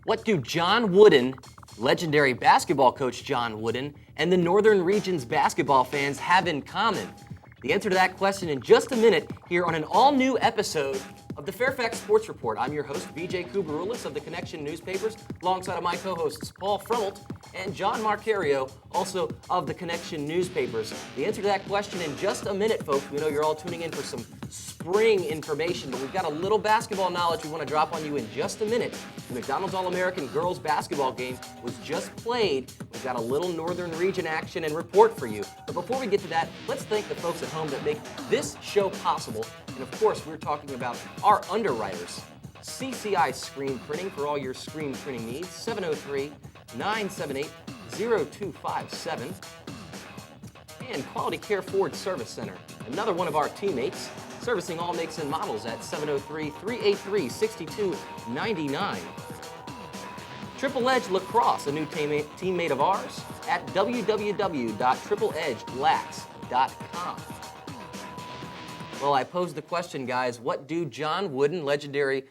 What do John Wooden, legendary basketball coach John Wooden, and the Northern Region's basketball fans have in common? The answer to that question in just a minute here on an all-new episode of the Fairfax Sports Report. I'm your host, VJ Kubarulis of the Connection newspapers, alongside of my co-hosts Paul Frummelt and John Marcario, also of the Connection newspapers. The answer to that question in just a minute, folks. We know you're all tuning in for some spring information, but we've got a little basketball knowledge we want to drop on you in just a minute. The McDonald's All-American girls basketball game was just played. We've got a little Northern Region action and report for you. But before we get to that, let's thank the folks at home that make this show possible. And of course, we're talking about our underwriters. CCI Screen Printing for all your screen printing needs. 703-978-0257. And Quality Care Ford Service Center, another one of our teammates, servicing all makes and models at 703-383-6299. Triple Edge Lacrosse, a new teammate of ours, at www.tripleedgelax.com. Well, I posed the question, guys, what do John Wooden, legendary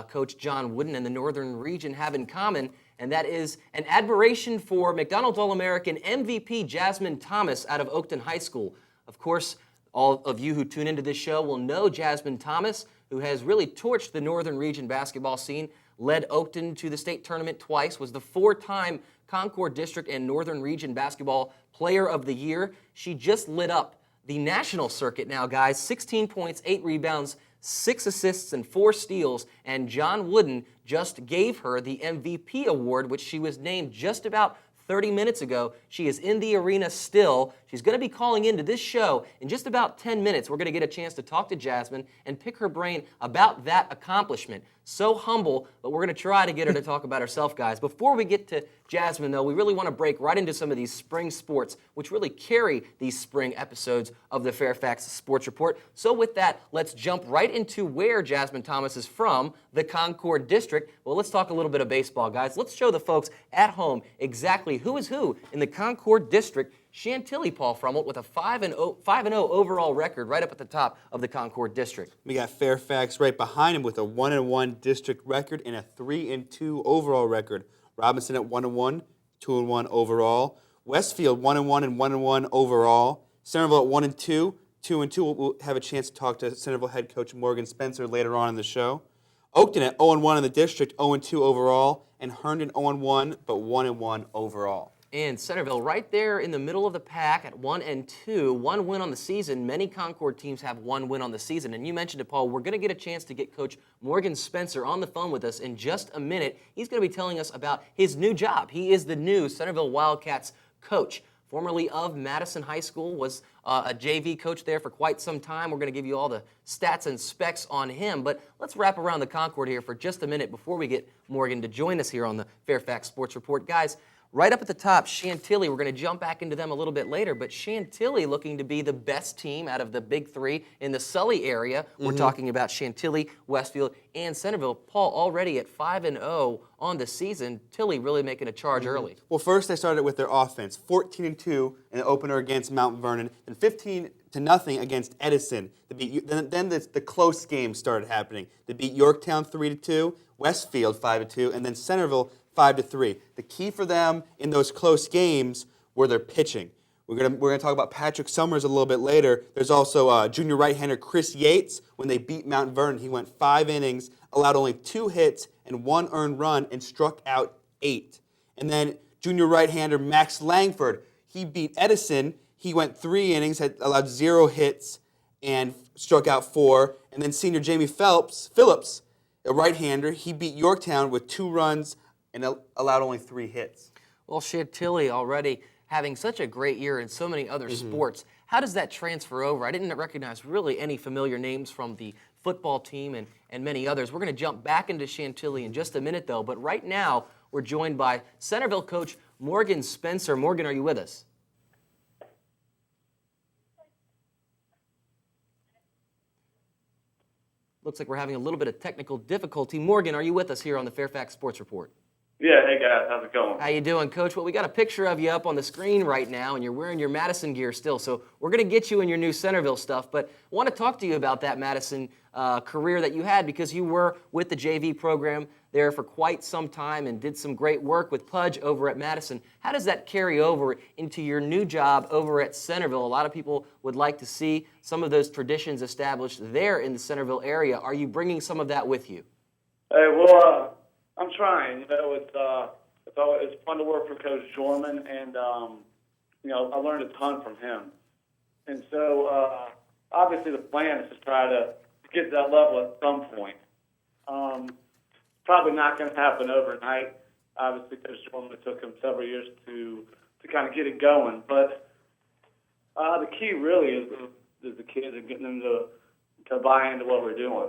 coach John Wooden, and the Northern Region have in common? And that is an admiration for McDonald's All-American MVP Jasmine Thomas out of Oakton High School. Of course, all of you who tune into this show will know Jasmine Thomas, who has really torched the Northern Region basketball scene, led Oakton to the state tournament twice, was the four-time Concord District and Northern Region Basketball Player of the Year. She just lit up the national circuit now, guys. 16 points, 8 rebounds, 6 assists, and 4 steals. And John Wooden just gave her the MVP award, which she was named just about 30 minutes ago. She is in the arena still. She's going to be calling into this show in just about 10 minutes. We're going to get a chance to talk to Jasmine and pick her brain about that accomplishment. So humble, but we're going to try to get her to talk about herself, guys. Before we get to Jasmine, though, we really want to break right into some of these spring sports, which really carry these spring episodes of the Fairfax Sports Report. So with that, let's jump right into where Jasmine Thomas is from, the Concord District. Well, let's talk a little bit of baseball, guys. Let's show the folks at home exactly who is who in the Concord District. Chantilly, Paul Frummelt, with a 5-0 overall record right up at the top of the Concord District. We got Fairfax right behind him with a 1-1 district record and a 3-2 overall record. Robinson at 1-1, 2-1 overall. Westfield 1-1 and 1-1 overall. Centerville at 1-2, 2-2. We'll have a chance to talk to Centerville head coach Morgan Spencer later on in the show. Oakton at 0-1 in the district, 0-2 overall, and Herndon 0-1 but 1-1 overall. And Centerville right there in the middle of the pack at 1-2, 1 win on the season. Many Concord teams have 1 win on the season. And you mentioned it, Paul, we're going to get a chance to get Coach Morgan Spencer on the phone with us in just a minute. He's going to be telling us about his new job. He is the new Centerville Wildcats coach. Formerly of Madison High School, was a JV coach there for quite some time. We're going to give you all the stats and specs on him. But let's wrap around the Concord here for just a minute before we get Morgan to join us here on the Fairfax Sports Report. Guys, right up at the top, Chantilly, we're going to jump back into them a little bit later, but Chantilly looking to be the best team out of the big three in the Sully area. We're talking about Chantilly, Westfield, and Centerville. Paul already at 5-0 on the season. Tilly really making a charge early. Well, first they started with their offense, 14-2 in the opener against Mount Vernon, and 15-0 against Edison. Then the close games started happening. They beat Yorktown 3-2, Westfield 5-2, and then Centerville 5-3. The key for them in those close games were their pitching. We're gonna talk about Patrick Summers a little bit later. There's also junior right-hander Chris Yates. When they beat Mount Vernon, he went 5 innings, allowed only 2 hits and 1 earned run, and struck out 8. And then junior right-hander Max Langford, he beat Edison. He went 3 innings, had allowed 0 hits, and struck out 4. And then senior Jamie Phillips, a right-hander, he beat Yorktown with 2 runs and allowed only 3 hits. Well, Chantilly already having such a great year in so many other sports. How does that transfer over? I didn't recognize really any familiar names from the football team and many others. We're going to jump back into Chantilly in just a minute, though. But right now, we're joined by Centerville coach Morgan Spencer. Morgan, are you with us? Looks like we're having a little bit of technical difficulty. Morgan, are you with us here on the Fairfax Sports Report? Yeah, hey guys, how's it going? How you doing, Coach? Well, we got a picture of you up on the screen right now, and you're wearing your Madison gear still. So we're going to get you in your new Centerville stuff, but I want to talk to you about that Madison career that you had, because you were with the JV program there for quite some time and did some great work with Pudge over at Madison. How does that carry over into your new job over at Centerville? A lot of people would like to see some of those traditions established there in the Centerville area. Are you bringing some of that with you? Hey, well, I'm trying. It's fun to work for Coach Jorman, and I learned a ton from him. And so, obviously, the plan is to try to get to that level at some point. Probably not going to happen overnight. Obviously, Coach Jorman, it took him several years to kind of get it going. But the key really is the kids and getting them to buy into what we're doing.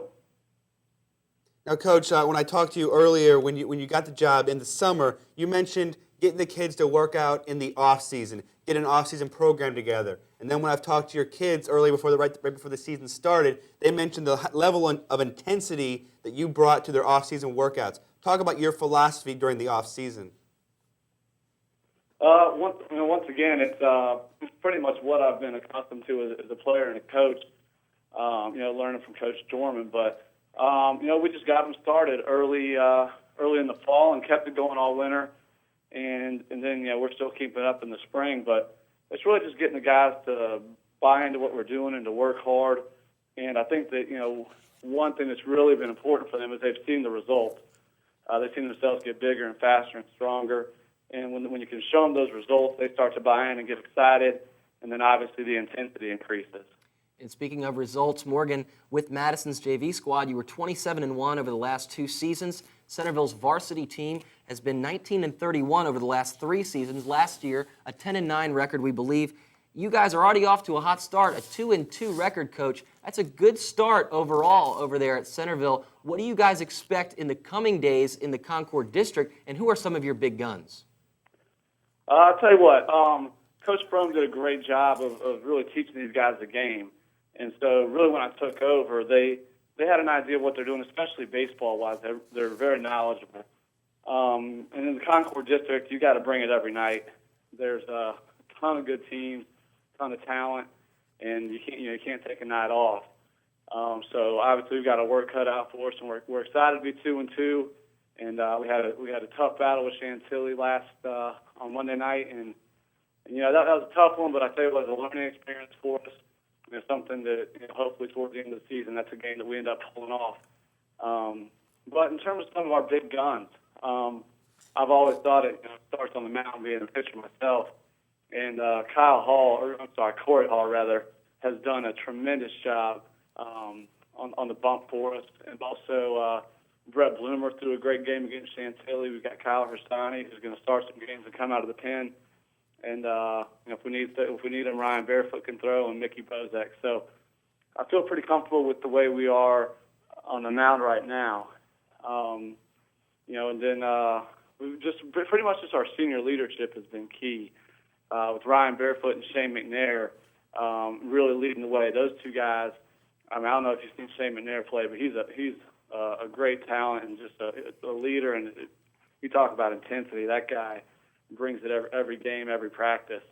Now, Coach, when I talked to you earlier, when you got the job in the summer, you mentioned getting the kids to work out in the off season, get an off season program together. And then when I've talked to your kids earlier right before the season started, they mentioned the level of intensity that you brought to their off season workouts. Talk about your philosophy during the off season. Once again, it's pretty much what I've been accustomed to as a player and a coach. Learning from Coach Jorman, but. We just got them started early in the fall and kept it going all winter, and then we're still keeping it up in the spring. But it's really just getting the guys to buy into what we're doing and to work hard. And I think that one thing that's really been important for them is they've seen the results. They've seen themselves get bigger and faster and stronger. And when you can show them those results, they start to buy in and get excited. And then obviously the intensity increases. And speaking of results, Morgan, with Madison's JV squad, you were 27-1 over the last 2 seasons. Centerville's varsity team has been 19-31 over the last 3 seasons. Last year, a 10-9 record, we believe. You guys are already off to a hot start, a 2-2 record, Coach. That's a good start overall over there at Centerville. What do you guys expect in the coming days in the Concord District, and who are some of your big guns? I'll tell you what, Coach Frome did a great job of really teaching these guys the game. And so really when I took over, they had an idea of what they're doing, especially baseball-wise. They're very knowledgeable. And in the Concord District, you got to bring it every night. There's a ton of good teams, a ton of talent, and you can't take a night off. So obviously we've got a work cut out for us, and we're excited to be 2-2. And we had a tough battle with Chantilly last on Monday night, and that was a tough one. But I tell you what, it was a learning experience for us. It's something that hopefully towards the end of the season, that's a game that we end up pulling off. But in terms of some of our big guns, I've always thought it starts on the mound, being a pitcher myself. And Corey Hall rather, has done a tremendous job on the bump for us. And also Brett Bloomer threw a great game against Chantilly. We've got Kyle Hersani, who's going to start some games and come out of the pen. And if we need him, Ryan Barefoot can throw, and Mickey Bozek. So I feel pretty comfortable with the way we are on the mound right now. And then we've just pretty much just our senior leadership has been key. With Ryan Barefoot and Shane McNair really leading the way. Those two guys. I don't know if you've seen Shane McNair play, but he's a great talent and just a leader. And you talk about intensity. That guy brings it every game, every practice.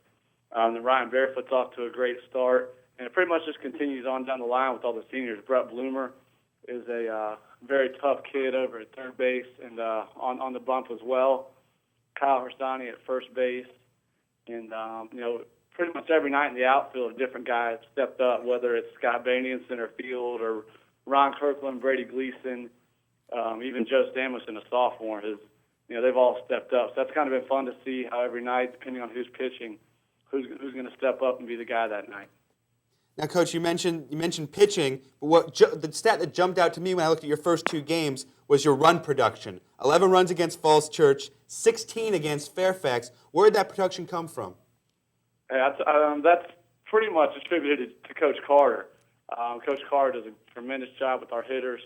And Ryan Barefoot's off to a great start, and it pretty much just continues on down the line with all the seniors. Brett Bloomer is a very tough kid over at third base and on the bump as well. Kyle Hersani at first base, and pretty much every night in the outfield, a different guy stepped up, whether it's Scott Bainey in center field or Ron Kirkland, Brady Gleason, even Joe Samuelson, a sophomore, they've all stepped up. So that's kind of been fun to see how every night, depending on who's pitching, who's going to step up and be the guy that night. Now, Coach, you mentioned pitching, but the stat that jumped out to me when I looked at your first 2 games was your run production. 11 runs against Falls Church, 16 against Fairfax. Where did that production come from? That's pretty much attributed to Coach Carter. Coach Carter does a tremendous job with our hitters,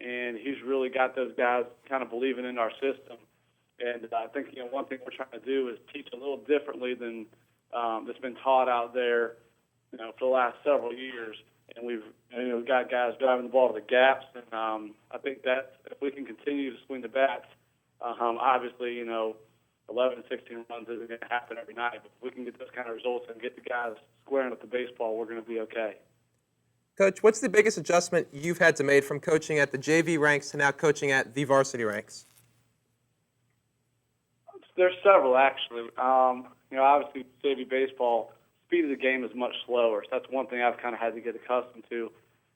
and he's really got those guys kind of believing in our system. And I think one thing we're trying to do is teach a little differently than that's been taught out there, for the last several years. And we've got guys driving the ball to the gaps, and I think that if we can continue to swing the bats Obviously, 11, 16 runs isn't going to happen every night, but if we can get those kind of results and get the guys squaring with the baseball, we're going to be okay. Coach, what's the biggest adjustment you've had to make from coaching at the JV ranks to now coaching at the varsity ranks? There's several, actually. Obviously, JV baseball, speed of the game is much slower. So that's one thing I've kind of had to get accustomed to,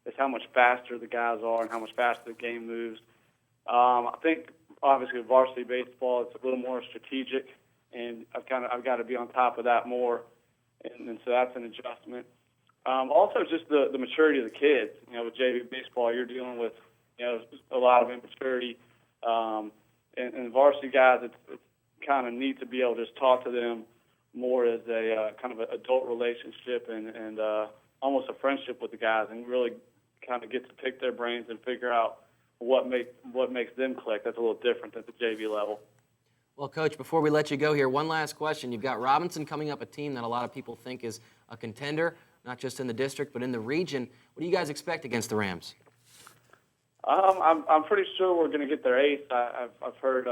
is how much faster the guys are and how much faster the game moves. I think, obviously, with varsity baseball, it's a little more strategic, and I've got to be on top of that more, and so that's an adjustment. Also, just the maturity of the kids. With JV baseball, you're dealing with a lot of immaturity, and varsity guys, it's kind of neat to be able to just talk to them more as a kind of an adult relationship and almost a friendship with the guys, and really kind of get to pick their brains and figure out what makes them click. That's a little different at the JV level. Well, Coach, before we let you go here, one last question. You've got Robinson coming up, a team that a lot of people think is a contender, not just in the district, but in the region. What do you guys expect against the Rams? I'm pretty sure we're going to get their ace. I've heard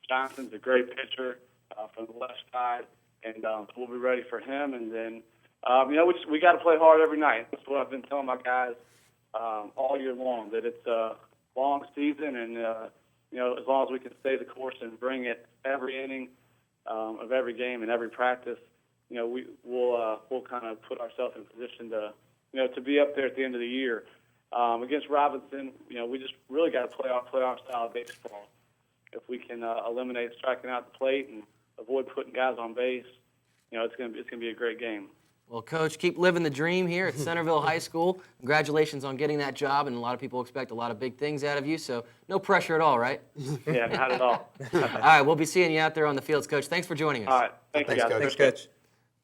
Johnson's a great pitcher from the left side, and we'll be ready for him. And then, we got to play hard every night. That's what I've been telling my guys all year long, that it's a long season, and as long as we can stay the course and bring it every inning of every game and every practice, we'll kind of put ourselves in position to be up there at the end of the year. Against Robinson, we just really got to play our playoff style of baseball. If we can eliminate striking out the plate and avoid putting guys on base, it's going to be a great game. Well, Coach, keep living the dream here at Centerville High School. Congratulations on getting that job, and a lot of people expect a lot of big things out of you, so no pressure at all, right? Yeah, not at all. All right, we'll be seeing you out there on the fields, Coach. Thanks for joining us. All right. Thank you, guys. Coach. Thanks, Coach.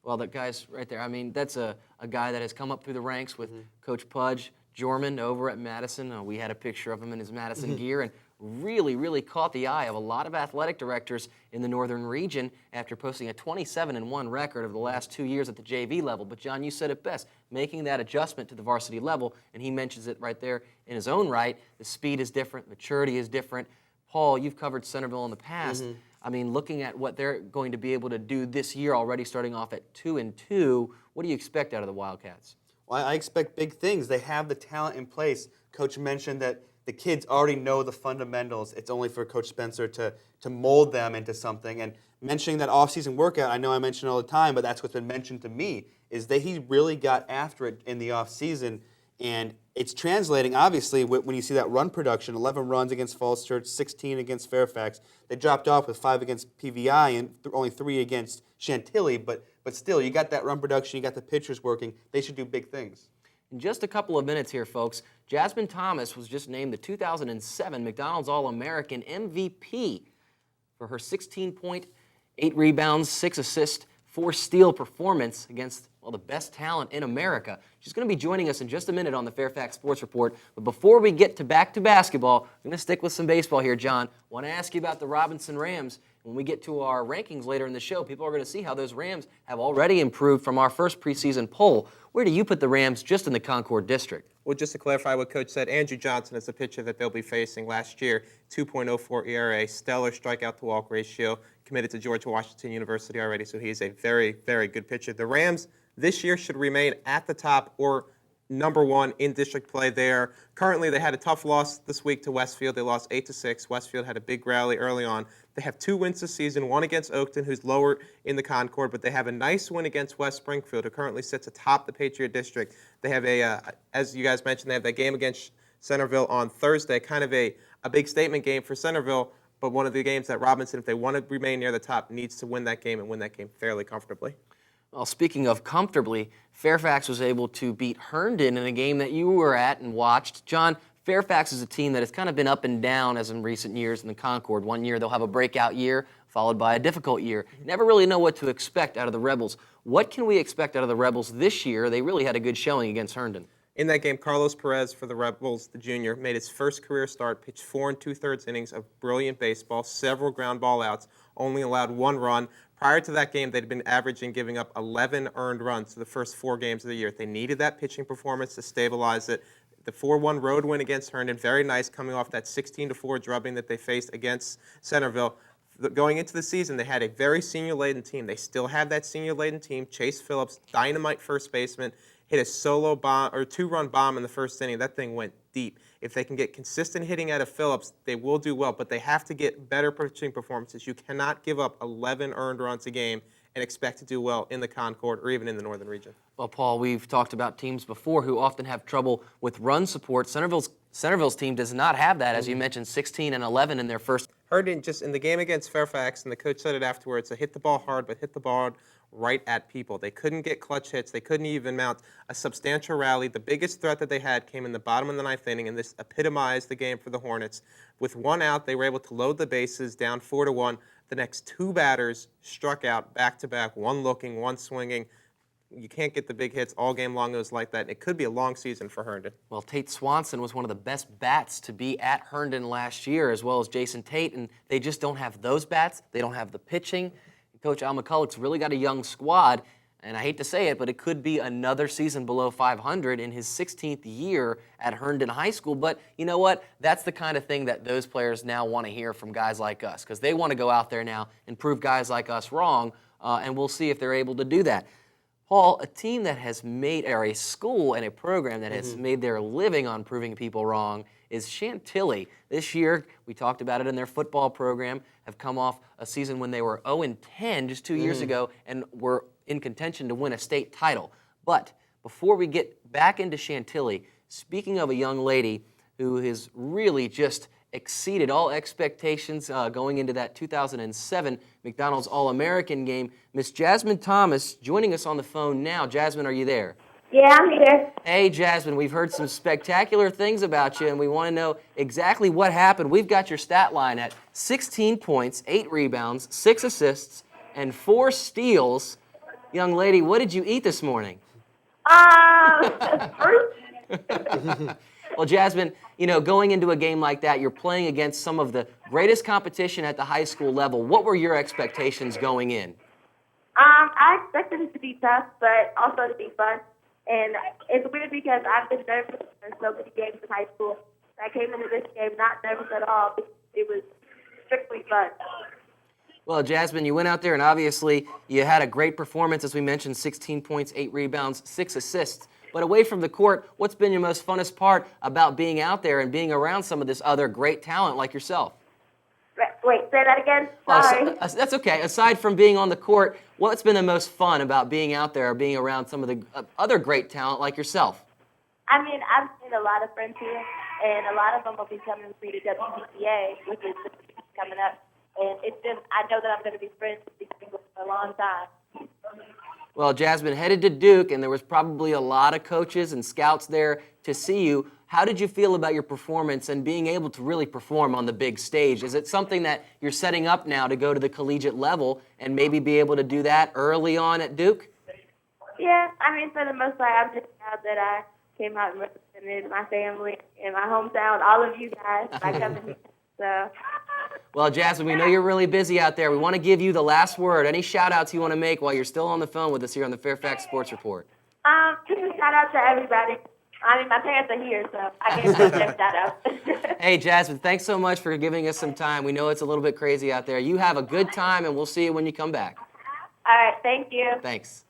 Well, the guys right there, I mean, that's a guy that has come up through the ranks with Coach Pudge Jorman over at Madison. We had a picture of him in his Madison gear, and really, really caught the eye of a lot of athletic directors in the northern region after posting a 27-1 record over the last 2 years at the JV level. But, John, you said it best, making that adjustment to the varsity level, and he mentions it right there in his own right. The speed is different, maturity is different. Paul, you've covered Centerville in the past. I mean, looking at what they're going to be able to do this year already, starting off at 2-2, what do you expect out of the Wildcats? Well, I expect big things. They have the talent in place. Coach mentioned that the kids already know the fundamentals. It's only for Coach Spencer to mold them into something. And mentioning that off-season workout, I know I mention it all the time, but that's what's been mentioned to me, is that he really got after it in the off-season. And it's translating, obviously, when you see that run production, 11 runs against Falls Church, 16 against Fairfax. They dropped off with 5 against PVI and only 3 against Chantilly. But still, you got that run production, you got the pitchers working. They should do big things. In just a couple of minutes here, folks, Jasmine Thomas was just named the 2007 McDonald's All-American MVP for her 16-point, 8 rebounds, 6 assists, 4 steal performance against, well, the best talent in America. She's going to be joining us in just a minute on the Fairfax Sports Report. But before we get back to basketball, I'm going to stick with some baseball here, John. I want to ask you about the Robinson Rams. When we get to our rankings later in the show, people are going to see how those Rams have already improved from our first preseason poll. Where do you put the Rams just in the Concord District? Well, just to clarify what Coach said, Andrew Johnson is the pitcher that they'll be facing last year. 2.04 ERA, stellar strikeout-to-walk ratio, committed to George Washington University already, so he's a very, very good pitcher. The Rams this year should remain at the top or number 1 in district play there. Currently, they had a tough loss this week to Westfield. They lost 8-6. Westfield had a big rally early on. They have 2 wins this season, one against Oakton, who's lower in the Concord, but they have a nice win against West Springfield, who currently sits atop the Patriot District. They have as you guys mentioned, they have that game against Centerville on Thursday, kind of a big statement game for Centerville, but one of the games that Robinson, if they want to remain near the top, needs to win that game and win that game fairly comfortably. Well, speaking of comfortably, Fairfax was able to beat Herndon in a game that you were at and watched. John, Fairfax is a team that has kind of been up and down as in recent years in the Concord. One year they'll have a breakout year, followed by a difficult year. Never really know what to expect out of the Rebels. What can we expect out of the Rebels this year? They really had a good showing against Herndon. In that game, Carlos Perez for the Rebels, the junior, made his first career start, pitched 4 2/3 innings of brilliant baseball, several ground ball outs, only allowed 1 run. Prior to that game, they'd been averaging giving up 11 earned runs to the first 4 games of the year. They needed that pitching performance to stabilize it. The 4-1 road win against Herndon, very nice, coming off that 16-4 drubbing that they faced against Centerville. Going into the season, they had a very senior-laden team. They still have that senior-laden team. Chase Phillips, dynamite first baseman, hit a solo bomb or 2-run bomb in the first inning. That thing went deep. If they can get consistent hitting out of Phillips, they will do well, but they have to get better pitching performances. You cannot give up 11 earned runs a game and expect to do well in the Concord or even in the Northern region. Well, Paul, we've talked about teams before who often have trouble with run support. Centerville's team does not have that, as you mentioned, 16 and 11 in their first. Herndon, just in the game against Fairfax, and the coach said it afterwards, they hit the ball hard, but hit the ball right at people. They couldn't get clutch hits. They couldn't even mount a substantial rally. The biggest threat that they had came in the bottom of the ninth inning, and this epitomized the game for the Hornets. With one out, they were able to load the bases, down 4-1. The next two batters struck out back-to-back, one looking, one swinging. You can't get the big hits all game long. It was like that. And it could be a long season for Herndon. Well, Tate Swanson was one of the best bats to be at Herndon last year, as well as Jason Tate, and they just don't have those bats. They don't have the pitching. Coach Al McCulloch's really got a young squad, and I hate to say it, but it could be another season below 500 in his 16th year at Herndon High School. But you know what? That's the kind of thing that those players now want to hear from guys like us, because they want to go out there now and prove guys like us wrong, and we'll see if they're able to do that. Paul, a team that has made, or a school and a program that has made their living on proving people wrong is Chantilly. This year, we talked about it in their football program, have come off a season when they were 0-10 just 2 years ago and were in contention to win a state title. But before we get back into Chantilly, speaking of a young lady who has really just exceeded all expectations going into that 2007 McDonald's All-American game, Miss Jasmine Thomas joining us on the phone now. Jasmine, are you there? Yeah, I'm here. Hey, Jasmine, we've heard some spectacular things about you, and we want to know exactly what happened. We've got your stat line at 16 points, 8 rebounds, 6 assists, and 4 steals. Young lady, what did you eat this morning? Fruit. Well, Jasmine, you know, going into a game like that, you're playing against some of the greatest competition at the high school level. What were your expectations going in? I expected it to be tough, but also to be fun. And it's weird because I've been nervous in so many games in high school. I came into this game not nervous at all. It was strictly fun. Well, Jasmine, you went out there and obviously you had a great performance, as we mentioned, 16 points, 8 rebounds, 6 assists. But away from the court, what's been your most funnest part about being out there and being around some of this other great talent like yourself? Wait, say that again? Sorry. That's okay. Aside from being on the court, what's been the most fun about being out there or being around some of the other great talent like yourself? I mean, I've seen a lot of friends here, and a lot of them will be coming to the WPCA, which is coming up. And it's just, I know that I'm going to be friends with these people for a long time. Well, Jasmine headed to Duke, and there was probably a lot of coaches and scouts there to see you. How did you feel about your performance and being able to really perform on the big stage? Is it something that you're setting up now to go to the collegiate level and maybe be able to do that early on at Duke? Yeah, I mean, for the most part, I'm just proud that I came out and represented my family and my hometown, all of you guys, by coming here. So. Well, Jasmine, we know you're really busy out there. We want to give you the last word. Any shout-outs you want to make while you're still on the phone with us here on the Fairfax Sports Report? Just a shout-out to everybody. I mean, my parents are here, so I can't give them shout-out. Hey, Jasmine, thanks so much for giving us some time. We know it's a little bit crazy out there. You have a good time, and we'll see you when you come back. All right, thank you. Thanks.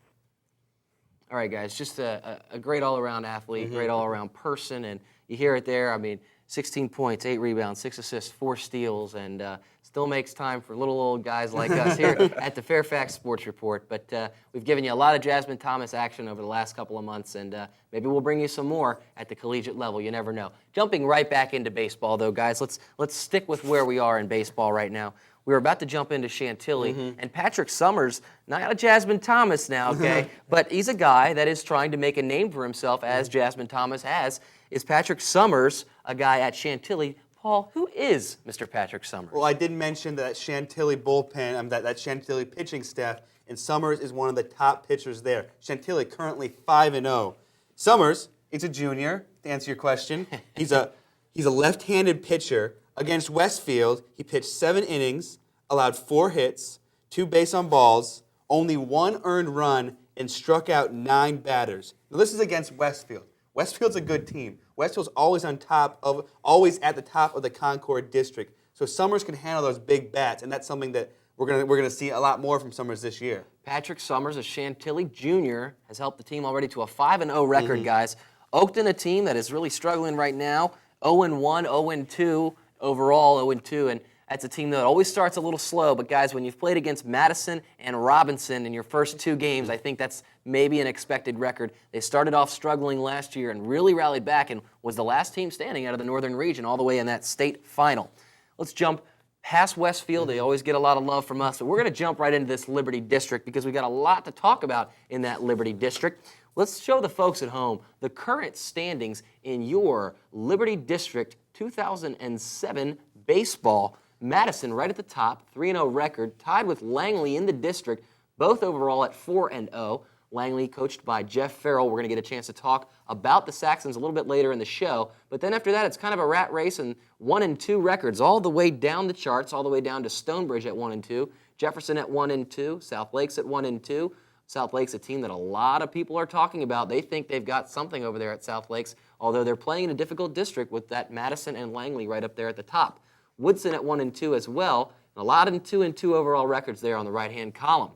All right, guys, just a great all-around athlete, great all-around person, and you hear it there. I mean, 16 points, 8 rebounds, 6 assists, 4 steals, and still makes time for little old guys like us here at the Fairfax Sports Report. But we've given you a lot of Jasmine Thomas action over the last couple of months, and maybe we'll bring you some more at the collegiate level. You never know. Jumping right back into baseball, though, guys, let's stick with where we are in baseball right now. We're about to jump into Chantilly, and Patrick Summers, not a Jasmine Thomas now, okay, but he's a guy that is trying to make a name for himself, as Jasmine Thomas has. Is Patrick Summers a guy at Chantilly? Paul, who is Mr. Patrick Summers? Well, I did mention that Chantilly bullpen, that Chantilly pitching staff, and Summers is one of the top pitchers there. Chantilly currently 5-0. Summers is a junior, to answer your question. He's a left-handed pitcher. Against Westfield, he pitched 7 innings, allowed 4 hits, 2 base on balls, only 1 earned run, and struck out 9 batters. Now, this is against Westfield. Westfield's a good team. Westville's always at the top of the Concord district. So Summers can handle those big bats, and that's something that we're gonna see a lot more from Summers this year. Patrick Summers, a Chantilly Jr., has helped the team already to a 5-0 record, guys. Oakton, a team that is really struggling right now, 0-1, 0-2 overall, 0-2, and that's a team that always starts a little slow. But guys, when you've played against Madison and Robinson in your first 2 games, I think that's maybe an expected record. They started off struggling last year and really rallied back and was the last team standing out of the Northern Region all the way in that state final. Let's jump past Westfield. They always get a lot of love from us, but we're going to jump right into this Liberty District because we've got a lot to talk about in that Liberty District. Let's show the folks at home the current standings in your Liberty District 2007 baseball. Madison right at the top, 3-0 record, tied with Langley in the district, both overall at 4-0. Langley, coached by Jeff Farrell. We're going to get a chance to talk about the Saxons a little bit later in the show. But then after that, it's kind of a rat race and 1-2 records all the way down the charts, all the way down to Stonebridge at 1-2, Jefferson at 1-2, South Lakes at 1-2. South Lakes, a team that a lot of people are talking about. They think they've got something over there at South Lakes, although they're playing in a difficult district with that Madison and Langley right up there at the top. Woodson at 1-2 as well, and a lot of 2-2 overall records there on the right-hand column.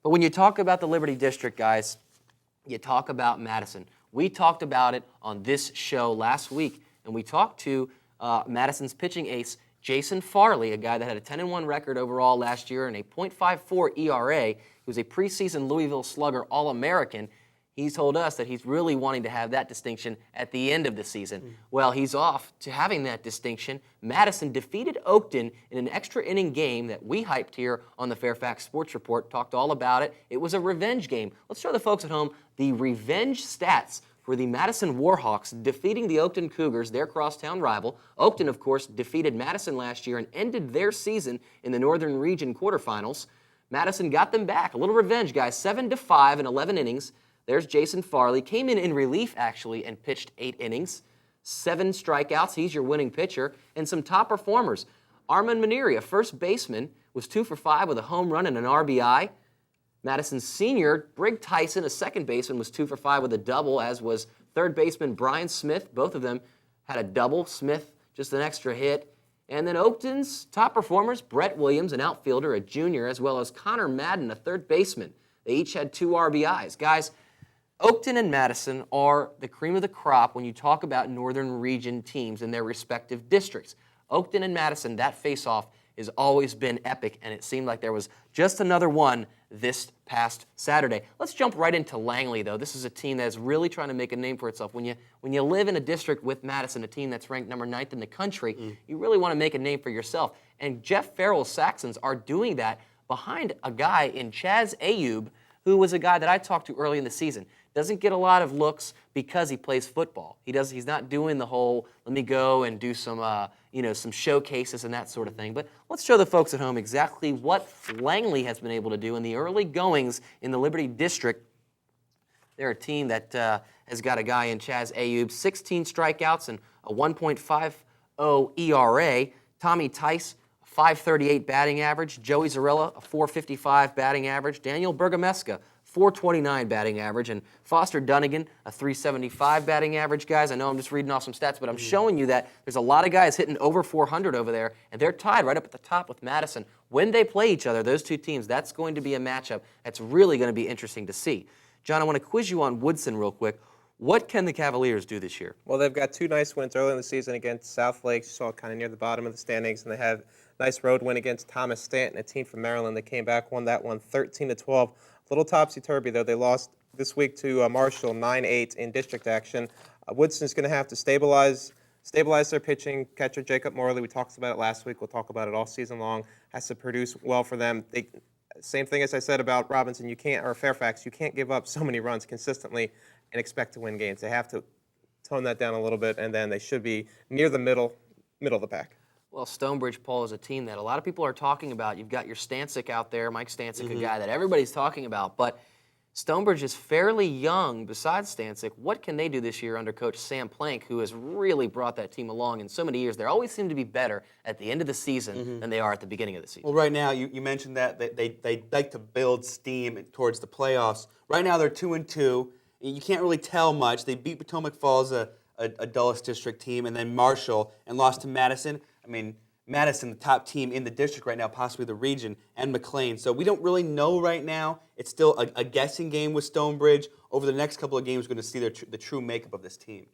But when you talk about the Liberty District, guys, you talk about Madison. We talked about it on this show last week, and we talked to Madison's pitching ace, Jason Farley, a guy that had a 10-1 record overall last year and a .54 ERA. He was a preseason Louisville Slugger All-American. He's told us that he's really wanting to have that distinction at the end of the season. Well, he's off to having that distinction. Madison defeated Oakton in an extra inning game that we hyped here on the Fairfax Sports Report, talked all about it. It was a revenge game. Let's show the folks at home the revenge stats for the Madison Warhawks defeating the Oakton Cougars, their crosstown rival. Oakton, of course, defeated Madison last year and ended their season in the Northern Region quarterfinals. Madison got them back. A little revenge, guys. 7-5 in 11 innings. There's Jason Farley. Came in relief, actually, and pitched 8 innings. 7 strikeouts. He's your winning pitcher. And some top performers. Armand Maneri, a first baseman, was 2 for 5 with a home run and an RBI. Madison's senior, Brig Tyson, a second baseman, was 2 for 5 with a double, as was third baseman Brian Smith. Both of them had a double. Smith, just an extra hit. And then Oakton's top performers, Brett Williams, an outfielder, a junior, as well as Connor Madden, a third baseman. They each had 2 RBIs. Guys, Oakton and Madison are the cream of the crop when you talk about Northern Region teams in their respective districts. Oakton and Madison, that face-off has always been epic, and it seemed like there was just another one this past Saturday. Let's jump right into Langley, though. This is a team that is really trying to make a name for itself. When you live in a district with Madison, a team that's ranked number 9th in the country, you really want to make a name for yourself. And Jeff Farrell's Saxons are doing that behind a guy in Chaz Ayub, who was a guy that I talked to early in the season. Doesn't get a lot of looks because he plays football. He's not doing the whole, let me go and do some showcases and that sort of thing. But let's show the folks at home exactly what Langley has been able to do in the early goings in the Liberty District. They're a team that has got a guy in Chaz Ayub, 16 strikeouts and a 1.50 ERA. Tommy Tice, 538 batting average. Joey Zarella, a 455 batting average. Daniel Bergamesca, 429 batting average, and Foster Dunnigan, a 375 batting average, guys. I know I'm just reading off some stats, but I'm showing you that there's a lot of guys hitting over 400 over there, and they're tied right up at the top with Madison. When they play each other, those two teams, that's going to be a matchup that's really going to be interesting to see. John, I want to quiz you on Woodson real quick. What can the Cavaliers do this year? Well, they've got 2 nice wins early in the season against South Lakes. You saw it kind of near the bottom of the standings, and they had a nice road win against Thomas Stanton, a team from Maryland. They came back, won that one 13-12. A little topsy-turvy, though. They lost this week to Marshall 9-8 in district action. Woodson's going to have to stabilize their pitching. Catcher Jacob Morley, we talked about it last week. We'll talk about it all season long. Has to produce well for them. Same thing as I said about Robinson, or Fairfax. You can't give up so many runs consistently and expect to win games. They have to tone that down a little bit, and then they should be near the middle of the pack. Well, Stonebridge, Paul, is a team that a lot of people are talking about. You've got your Stancic out there, Mike Stancic, a guy that everybody's talking about. But Stonebridge is fairly young besides Stancic. What can they do this year under Coach Sam Plank, who has really brought that team along in so many years? They always seem to be better at the end of the season than they are at the beginning of the season. Well, right now, you mentioned that they like to build steam towards the playoffs. Right now, they're 2-2. You can't really tell much. They beat Potomac Falls, a a Dulles district team, and then Marshall, and lost to Madison. I mean, Madison, the top team in the district right now, possibly the region, and McLean. So we don't really know right now. It's still a guessing game with Stonebridge. Over the next couple of games, we're going to see the true makeup of this team.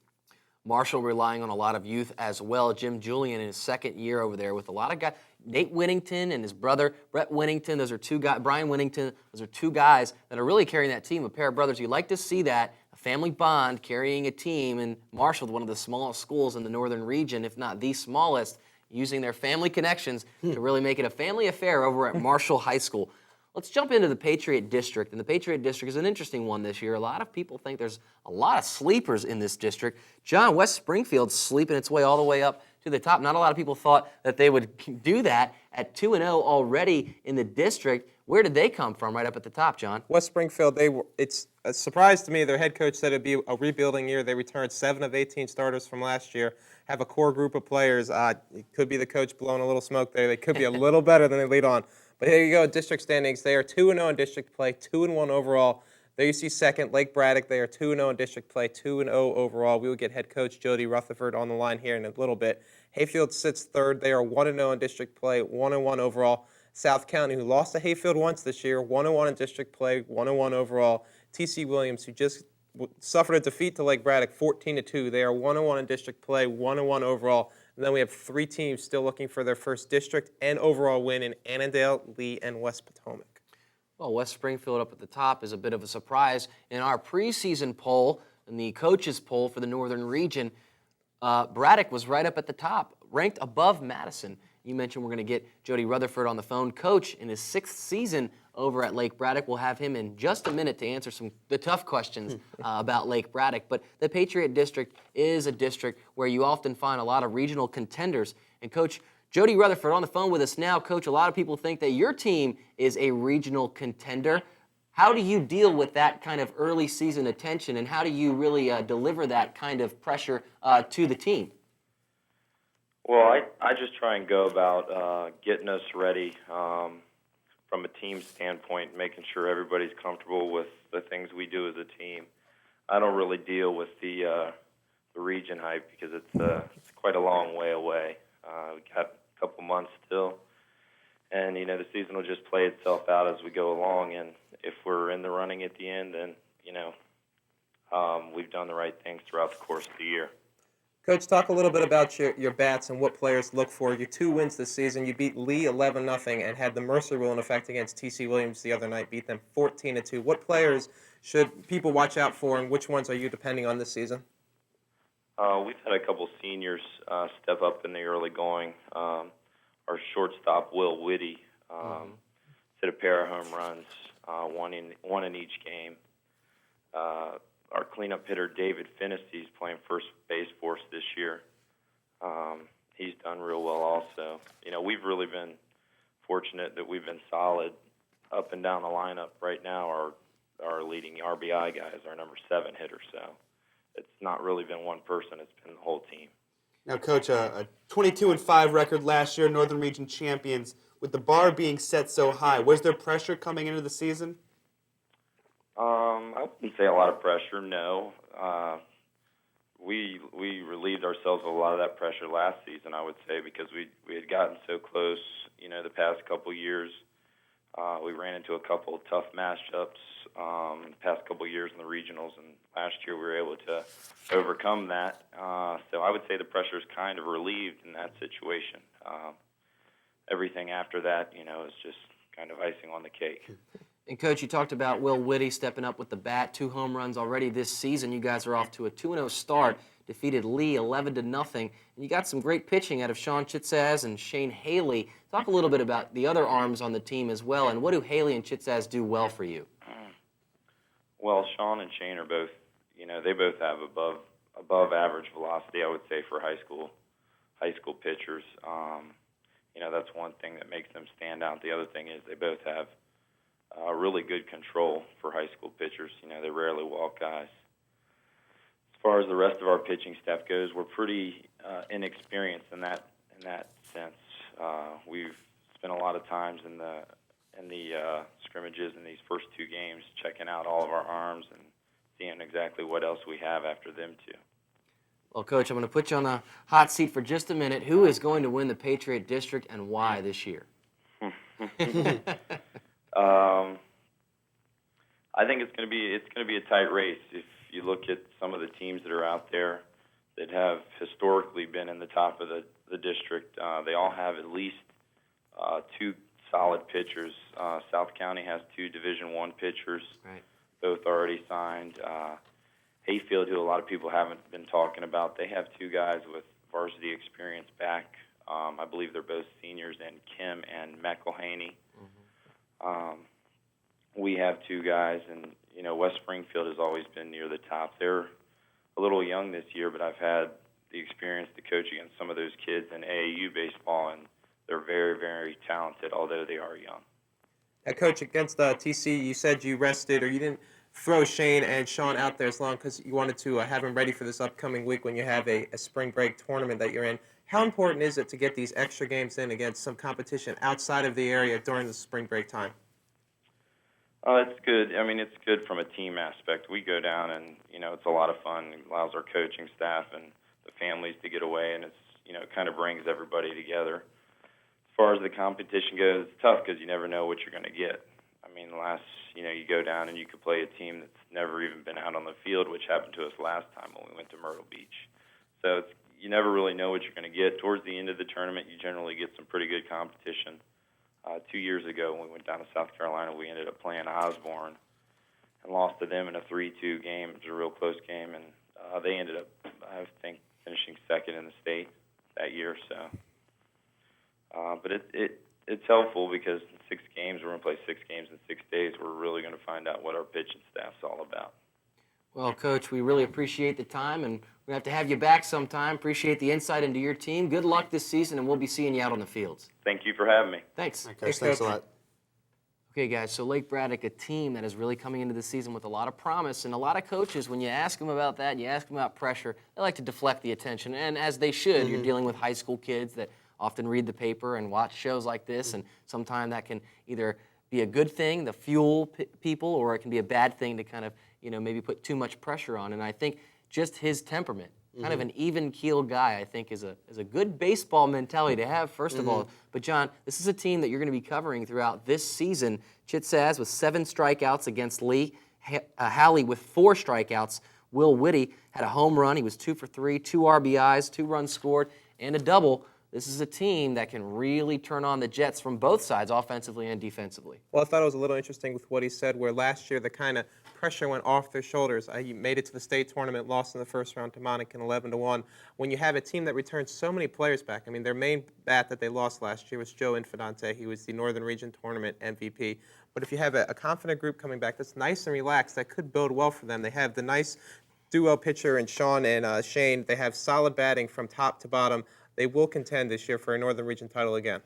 Marshall relying on a lot of youth as well. Jim Julian in his second year over there with a lot of guys. Nate Winnington and his brother, Brett Winnington, those are two guys. Brian Winnington, those are two guys that are really carrying that team, a pair of brothers. You like to see that, a family bond carrying a team, and Marshall, one of the smallest schools in the northern region, if not the smallest, using their family connections to really make it a family affair over at Marshall High School. Let's jump into the Patriot District, and the Patriot District is an interesting one this year. A lot of people think there's a lot of sleepers in this district. John, West Springfield's sleeping its way all the way up to the top. Not a lot of people thought that they would do that at 2-0 already in the district. Where did they come from right up at the top, John? West Springfield, it's a surprise to me. Their head coach said it'd be a rebuilding year. They returned 7 of 18 starters from last year, have a core group of players. It could be the coach blowing a little smoke there. They could be a little better than they lead on. But here you go, district standings. They are 2-0 in district play, 2-1 overall. There you see second, Lake Braddock. They are 2-0 in district play, 2-0 overall. We will get head coach Jody Rutherford on the line here in a little bit. Hayfield sits third. They are 1-0 in district play, 1-1 overall. South County, who lost to Hayfield once this year, 1-1 in district play, 1-1 overall. T.C. Williams, who just suffered a defeat to Lake Braddock, 14-2. They are 1-1 in district play, 1-1 overall. And then we have 3 teams still looking for their first district and overall win in Annandale, Lee, and West Potomac. Well, West Springfield up at the top is a bit of a surprise. In our preseason poll, in the coaches poll for the Northern Region, Braddock was right up at the top, ranked above Madison. You mentioned we're going to get Jody Rutherford on the phone. Coach, in his 6th season over at Lake Braddock, we'll have him in just a minute to answer the tough questions about Lake Braddock. But the Patriot District is a district where you often find a lot of regional contenders. And Coach, Jody Rutherford on the phone with us now. Coach, a lot of people think that your team is a regional contender. How do you deal with that kind of early season attention, and how do you really deliver that kind of pressure to the team? Well, I just try and go about getting us ready from a team standpoint, making sure everybody's comfortable with the things we do as a team. I don't really deal with the region hype because it's quite a long way away. We got a couple months still, and the season will just play itself out as we go along. And if we're in the running at the end, then we've done the right things throughout the course of the year. Coach, talk a little bit about your bats and what players look for. Your 2 wins this season. You beat Lee 11-0 and had the Mercer rule in effect against T.C. Williams the other night, beat them 14-2. What players should people watch out for, and which ones are you depending on this season? We've had a couple seniors step up in the early going. Our shortstop, Will Whitty, hit a pair of home runs, one in each game. Our cleanup hitter, David Finney, is playing first base for us this year. He's done real well also. We've really been fortunate that we've been solid up and down the lineup. Right now, our leading RBI guy is our number 7 hitter, so it's not really been one person. It's been the whole team. Now, Coach, a 22-5 record last year, Northern Region champions. With the bar being set so high, was there pressure coming into the season? I wouldn't say a lot of pressure, no. We relieved ourselves of a lot of that pressure last season, I would say, because we had gotten so close, the past couple years. We ran into a couple of tough matchups the past couple of years in the regionals, and last year we were able to overcome that. So I would say the pressure is kind of relieved in that situation. Everything after that, is just kind of icing on the cake. And, Coach, you talked about Will Whitty stepping up with the bat, 2 home runs already this season. You guys are off to a 2-0 start, defeated Lee 11-0, and you got some great pitching out of Sean Chitzaz and Shane Haley. Talk a little bit about the other arms on the team as well, and what do Haley and Chitzaz do well for you? Well, Sean and Shane are both, they both have above average velocity, I would say, for high school pitchers. That's one thing that makes them stand out. The other thing is they both have really good control for high school pitchers. They rarely walk guys. As far as the rest of our pitching staff goes, we're pretty inexperienced in that sense. We've spent a lot of times in the scrimmages in these first 2 games checking out all of our arms and seeing exactly what else we have after them too. Well, Coach, I'm going to put you on the hot seat for just a minute. Who is going to win the Patriot District and why this year? I think it's going to be a tight race. If you look at some of the teams that are out there that have historically been in the top of the district, they all have at least two solid pitchers. South County has two Division I pitchers, Right. both already signed. Hayfield, who a lot of people haven't been talking about, they have two guys with varsity experience back. I believe they're both seniors, and Kim and McElhaney. We have two guys, and West Springfield has always been near the top. They're a little young this year, but I've had the experience to coach against some of those kids in AAU baseball, and they're very, very talented, although they are young. Now, Coach, against TC, you said you rested or you didn't throw Shane and Sean out there as long because you wanted to have them ready for this upcoming week when you have a spring break tournament that you're in. How important is it to get these extra games in against some competition outside of the area during the spring break time? It's good. I mean, it's good from a team aspect. We go down and, it's a lot of fun. It allows our coaching staff and the families to get away, and it kind of brings everybody together. As far as the competition goes, it's tough because you never know what you're going to get. I mean, you go down and you could play a team that's never even been out on the field, which happened to us last time when we went to Myrtle Beach. So you never really know what you're going to get. Towards the end of the tournament, you generally get some pretty good competition. 2 years ago, when we went down to South Carolina, we ended up playing Osborne and lost to them in a 3-2 game. It was a real close game, and they ended up, I think, finishing second in the state that year. But it's helpful because in 6 games, we're going to play 6 games in 6 days. We're really going to find out what our pitching staff's all about. Well, Coach, we really appreciate the time, and we have to have you back sometime. Appreciate the insight into your team. Good luck this season, and we'll be seeing you out on the fields. Thank you for having me. Thanks. Coach, thanks a lot. Okay, guys, so Lake Braddock, a team that is really coming into the season with a lot of promise, and a lot of coaches, when you ask them about that, and you ask them about pressure, they like to deflect the attention, and as they should. You're dealing with high school kids that often read the paper and watch shows like this, and sometimes that can either be a good thing, to fuel people, or it can be a bad thing to kind of, maybe put too much pressure on. And I think just his temperament, kind of an even-keeled guy, I think is a good baseball mentality to have, first of all. But, John, this is a team that you're going to be covering throughout this season. Chitsaz with 7 strikeouts against Lee. Halley with 4 strikeouts. Will Whitty had a home run. He was 2 for 3, 2 RBIs, 2 runs scored, and a double. This is a team that can really turn on the Jets from both sides, offensively and defensively. Well, I thought it was a little interesting with what he said, where last year the kind of pressure went off their shoulders. You made it to the state tournament, lost in the first round to Monacan 11-1. When you have a team that returns so many players back, I mean, their main bat that they lost last year was Joe Infidante. He was the Northern Region Tournament MVP. But if you have a confident group coming back that's nice and relaxed, that could bode well for them. They have the nice duo pitcher in Sean and Shane. They have solid batting from top to bottom. They will contend this year for a Northern Region title again.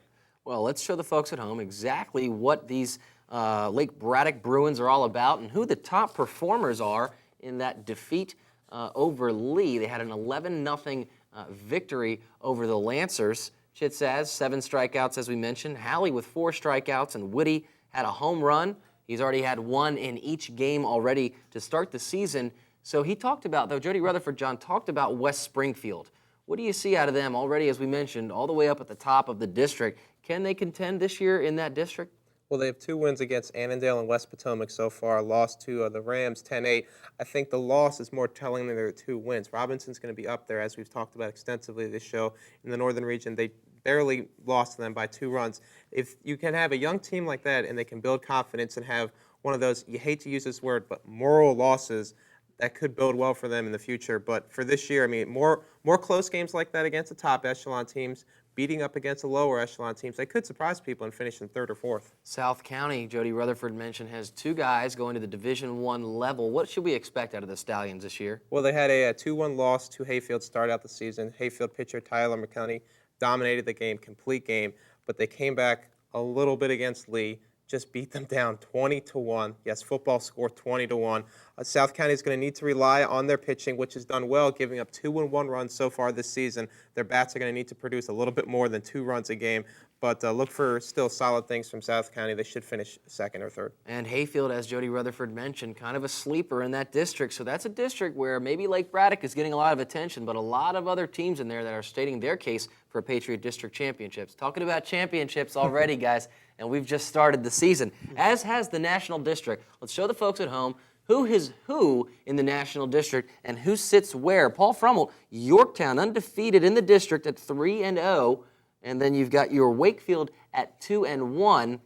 Well, let's show the folks at home exactly what these Lake Braddock Bruins are all about and who the top performers are in that defeat over Lee. They had an 11-0 victory over the Lancers. Chitsaz, 7 strikeouts, as we mentioned. Halley with 4 strikeouts, and Whitty had a home run. He's already had 1 in each game already to start the season. So he talked about, though, Jody Rutherford, John, talked about West Springfield. What do you see out of them already, as we mentioned, all the way up at the top of the district? Can they contend this year in that district? Well, they have 2 wins against Annandale and West Potomac so far, lost to the Rams 10-8. I think the loss is more telling than their 2 wins. Robinson's going to be up there, as we've talked about extensively this show. In the Northern Region, they barely lost to them by 2 runs. If you can have a young team like that and they can build confidence and have one of those, you hate to use this word, but moral losses, that could bode well for them in the future. But for this year, I mean, more close games like that against the top echelon teams, beating up against the lower echelon teams, they could surprise people and finish in 3rd or 4th. South County, Jody Rutherford mentioned, has 2 guys going to the Division I level. What should we expect out of the Stallions this year? Well, they had a 2-1 loss to Hayfield start out the season. Hayfield pitcher Tyler McConney dominated the game, complete game, but they came back a little bit against Lee. just beat them down 20-1. Yes, football score 20-1. South County is going to need to rely on their pitching, which has done well, giving up 2-1 runs so far this season. Their bats are going to need to produce a little bit more than 2 runs a game, but look for still solid things from South County. They should finish second or third. And Hayfield, as Jody Rutherford mentioned, kind of a sleeper in that district. So that's a district where maybe Lake Braddock is getting a lot of attention, but a lot of other teams in there that are stating their case for Patriot District championships. Talking about championships already, guys, and we've just started the season, as has the National District. Let's show the folks at home who is who in the National District and who sits where. Paul Frummel, Yorktown, undefeated in the district at 3-0, and then you've got your Wakefield at 2-1.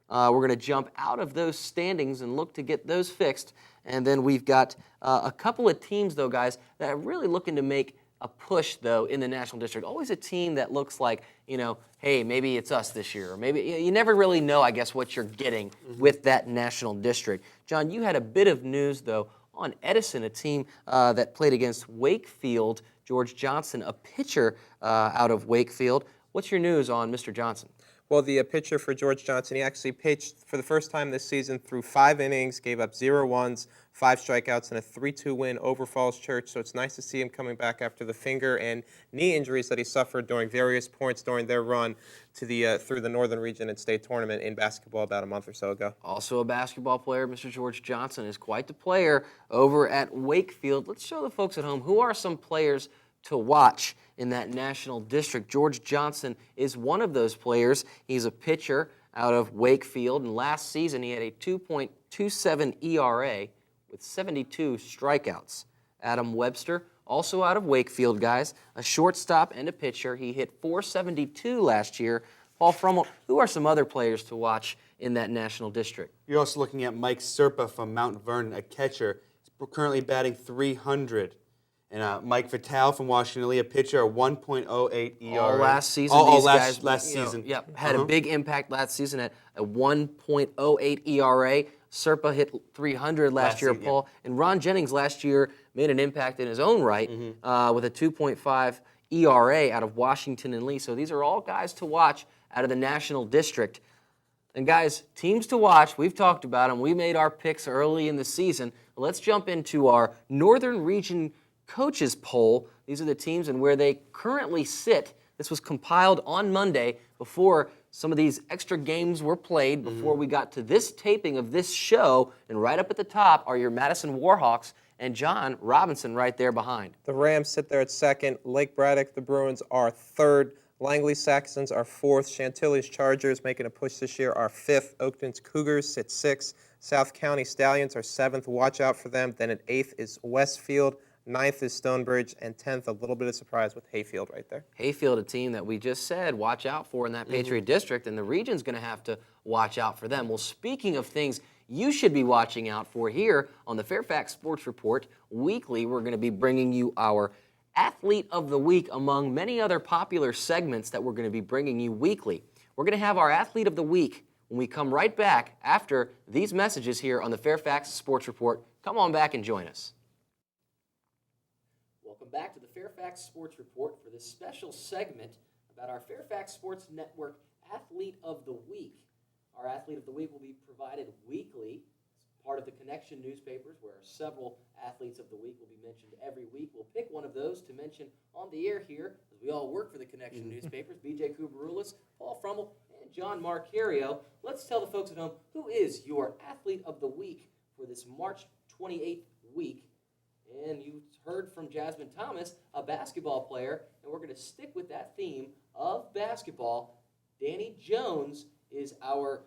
We're going to jump out of those standings and look to get those fixed. And then we've got a couple of teams, though, guys, that are really looking to make a push, though, in the National District. Always a team that looks like, hey, maybe it's us this year. Or maybe you never really know, I guess, what you're getting with that National District. John, you had a bit of news, though, on Edison, a team that played against Wakefield. George Johnson, a pitcher out of Wakefield. What's your news on Mr. Johnson? Well, the pitcher for George Johnson, he actually pitched for the first time this season through 5 innings, gave up 0 runs, 5 strikeouts, and a 3-2 win over Falls Church. So it's nice to see him coming back after the finger and knee injuries that he suffered during various points during their run to the through the Northern Region and State Tournament in basketball about a month or so ago. Also a basketball player, Mr. George Johnson is quite the player over at Wakefield. Let's show the folks at home who are some players to watch in that National District. George Johnson is one of those players. He's a pitcher out of Wakefield, and last season he had a 2.27 ERA with 72 strikeouts. Adam Webster, also out of Wakefield, guys, a shortstop and a pitcher. He hit .472 last year. Paul Frummel, who are some other players to watch in that National District? You're also looking at Mike Serpa from Mount Vernon, a catcher. He's currently batting .300. And Mike Vitale from Washington Lee, a pitcher, a 1.08 ERA. All last season, last season. Had a big impact last season at a 1.08 ERA. Serpa hit .300 last year, season, Paul. And Ron Jennings last year made an impact in his own right with a 2.5 ERA out of Washington and Lee. So these are all guys to watch out of the National District. And guys, teams to watch, we've talked about them. We made our picks early in the season. Let's jump into our Northern Region coaches poll. These are the teams and where they currently sit. This was compiled on Monday before some of these extra games were played, before we got to this taping of this show. And right up at the top are your Madison Warhawks and John Robinson right there behind. The Rams sit there at second. Lake Braddock, the Bruins, are third. Langley Saxons are fourth. Chantilly's Chargers, making a push this year, are fifth. Oakton's Cougars sit sixth. South County Stallions are seventh. Watch out for them. Then at eighth is Westfield. 9th is Stonebridge, and 10th, a little bit of surprise with Hayfield right there. Hayfield, a team that we just said watch out for in that Patriot District, and the region's going to have to watch out for them. Well, speaking of things you should be watching out for here on the Fairfax Sports Report weekly, we're going to be bringing you our Athlete of the Week among many other popular segments that we're going to be bringing you weekly. We're going to have our Athlete of the Week when we come right back after these messages here on the Fairfax Sports Report. Come on back and join us. Welcome back to the Fairfax Sports Report for this special segment about our Fairfax Sports Network Athlete of the Week. Our Athlete of the Week will be provided weekly. It's part of the Connection newspapers where several Athletes of the Week will be mentioned every week. We'll pick one of those to mention on the air here as we all work for the Connection newspapers. BJ Kubarulis, Paul Frummel, and John Marcario. Let's tell the folks at home who is your Athlete of the Week for this March 28th week. And you heard from Jasmine Thomas, a basketball player, and we're going to stick with that theme of basketball. Danny Jones is our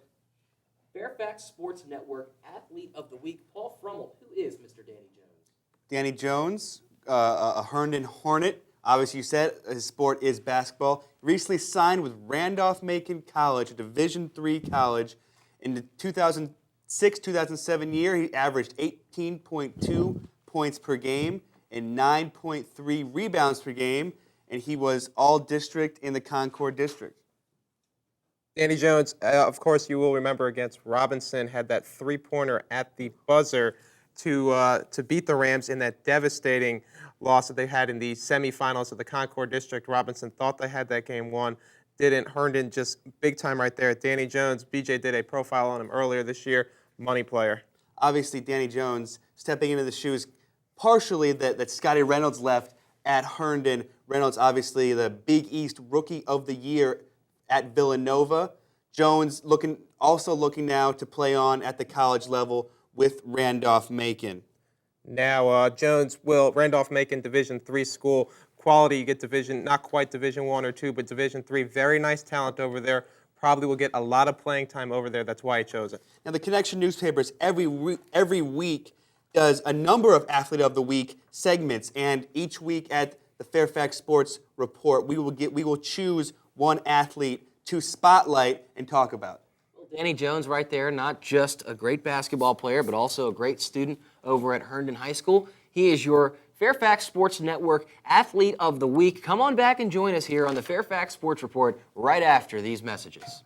Fairfax Sports Network Athlete of the Week. Paul Frummel, who is Mr. Danny Jones? Danny Jones, a Herndon Hornet. Obviously, you said his sport is basketball. Recently signed with Randolph-Macon College, a Division III college. In the 2006-2007 year, he averaged 18.2 points per game and 9.3 rebounds per game, and he was all-district in the Concord District. Danny Jones, of course, you will remember against Robinson, had that three-pointer at the buzzer to beat the Rams in that devastating loss that they had in the semifinals of the Concord District. Robinson thought they had that game won. didn't. Herndon just big time right there. Danny Jones, BJ did a profile on him earlier this year. Money player. Obviously, Danny Jones stepping into the shoes partially that Scotty Reynolds left at Herndon. Reynolds, obviously, the Big East Rookie of the Year at Villanova. Jones also looking now to play on at the college level with Randolph-Macon. Now, Randolph-Macon Division III school. Quality, you get Division, not quite Division I or II, but Division III. Very nice talent over there. Probably will get a lot of playing time over there. That's why I chose it. Now, the Connection newspapers every week does a number of Athlete of the Week segments, and each week at the Fairfax Sports Report, we will choose one athlete to spotlight and talk about. Danny Jones right there, not just a great basketball player, but also a great student over at Herndon High School. He is your Fairfax Sports Network Athlete of the Week. Come on back and join us here on the Fairfax Sports Report right after these messages.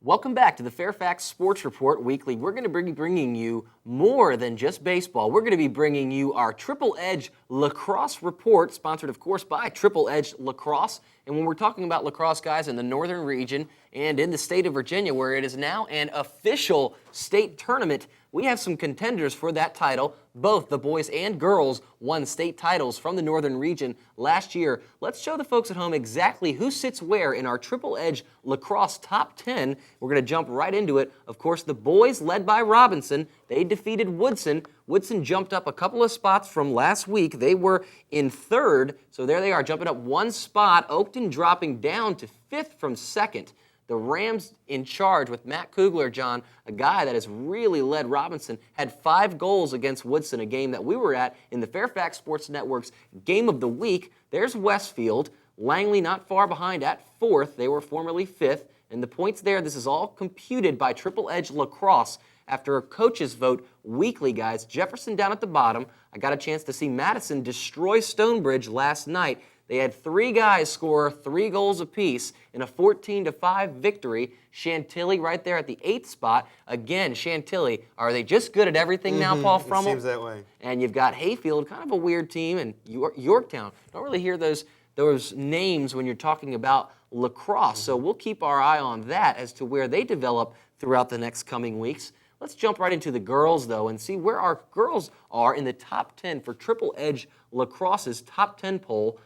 Welcome back to the Fairfax Sports Report Weekly. We're going to be bringing you more than just baseball. We're going to be bringing you our Triple Edge Lacrosse Report, sponsored, of course, by Triple Edge Lacrosse. And when we're talking about lacrosse, guys, in the northern region and in the state of Virginia, where it is now an official state tournament, we have some contenders for that title. Both the boys and girls won state titles from the northern region last year. Let's show the folks at home exactly who sits where in our Triple Edge Lacrosse Top 10. We're going to jump right into it. Of course, the boys, led by Robinson, they defeated Woodson. Woodson jumped up a couple of spots from last week. They were in third, so there they are, jumping up one spot. Oakton dropping down to fifth from second. The Rams in charge with Matt Kugler, John, a guy that has really led Robinson, had 5 goals against Woodson, a game that we were at in the Fairfax Sports Network's Game of the Week. There's Westfield. Langley not far behind at 4th. They were formerly 5th. And the points there, this is all computed by Triple Edge Lacrosse after a coach's vote weekly, guys. Jefferson down at the bottom. I got a chance to see Madison destroy Stonebridge last night. They had 3 guys score 3 goals apiece in a 14-5 victory. Chantilly right there at the 8th spot. Again, Chantilly, are they just good at everything now, Paul Frummel? It seems that way. And you've got Hayfield, kind of a weird team, and Yorktown. Don't really hear those names when you're talking about lacrosse. So we'll keep our eye on that as to where they develop throughout the next coming weeks. Let's jump right into the girls, though, and see where our girls are in the top 10 for Triple Edge Lacrosse's top 10 poll,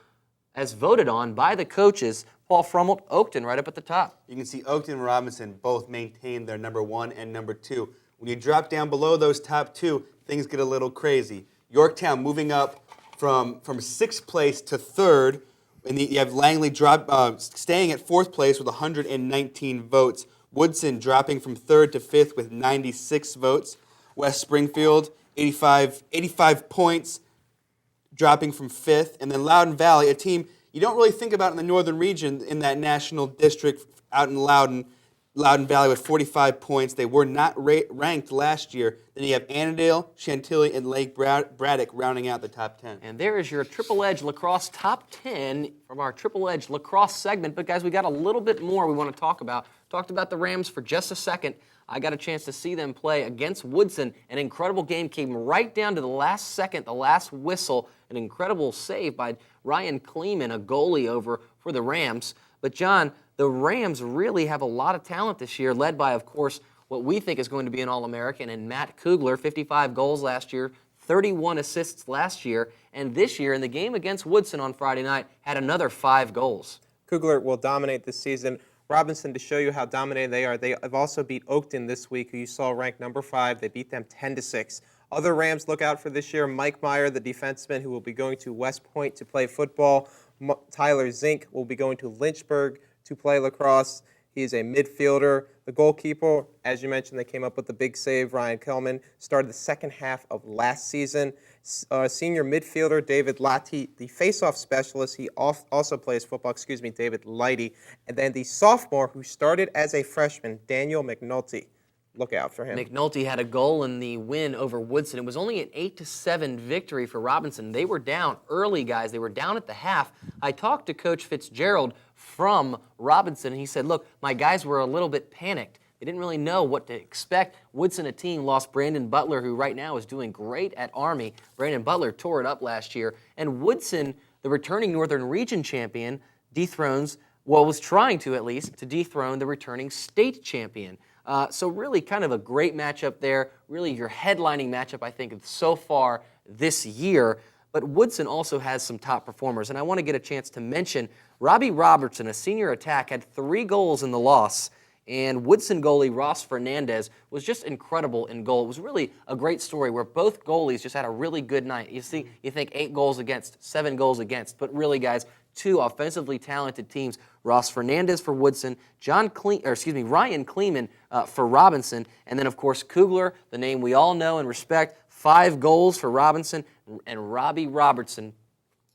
as voted on by the coaches. Paul Frummel, Oakton right up at the top. You can see Oakton and Robinson both maintain their number 1 and number 2. When you drop down below those top 2, things get a little crazy. Yorktown moving up from 6th place to 3rd, and you have Langley staying at 4th place with 119 votes. Woodson dropping from 3rd to 5th with 96 votes. West Springfield, 85 points, dropping from 5th. And then Loudoun Valley, a team you don't really think about in the northern region in that national district out in Loudoun Valley with 45 points. They were not ranked last year. Then you have Annandale, Chantilly, and Lake Braddock rounding out the top 10. And there is your Triple Edge Lacrosse top 10 from our Triple Edge Lacrosse segment. But, guys, we got a little bit more we want to talk about. Talked about the Rams for just a second. I got a chance to see them play against Woodson. An incredible game, came right down to the last second, the last whistle. An incredible save by Ryan Kleeman, a goalie over for the Rams. But, John, the Rams really have a lot of talent this year, led by, of course, what we think is going to be an All-American, and Matt Kugler, 55 goals last year, 31 assists last year, and this year in the game against Woodson on Friday night had another 5 goals. Kugler will dominate this season. Robinson, to show you how dominated they are, they have also beat Oakton this week, who you saw ranked number 5. They beat them 10-6. Other Rams look out for this year: Mike Meyer, the defenseman, who will be going to West Point to play football. Tyler Zink will be going to Lynchburg to play lacrosse. He is a midfielder. The goalkeeper, as you mentioned, they came up with the big save. Ryan Kellman started the second half of last season. Senior midfielder David Lati, the face-off specialist, he also plays football, David Lighty. And then the sophomore who started as a freshman, Daniel McNulty. Look out for him. McNulty had a goal in the win over Woodson. It was only an 8-7 victory for Robinson. They were down early, guys. They were down at the half. I talked to Coach Fitzgerald from Robinson, and he said, look, my guys were a little bit panicked. They didn't really know what to expect. Woodson, a team, lost Brandon Butler, who right now is doing great at Army. Brandon Butler tore it up last year. And Woodson, the returning Northern Region champion, dethrones Well, was trying to, at least, to dethrone the returning state champion. So really kind of a great matchup there. Really your headlining matchup, I think, so far this year. But Woodson also has some top performers. And I want to get a chance to mention Robbie Robertson, a senior attack, had 3 goals in the loss. And Woodson goalie Ross Fernandez was just incredible in goal. It was really a great story where both goalies just had a really good night. You see, you think 8 goals against, 7 goals against, but really, guys, 2 offensively talented teams. Ross Fernandez for Woodson, Ryan Kleeman for Robinson, and then of course Kugler, the name we all know and respect. 5 goals for Robinson, and Robbie Robertson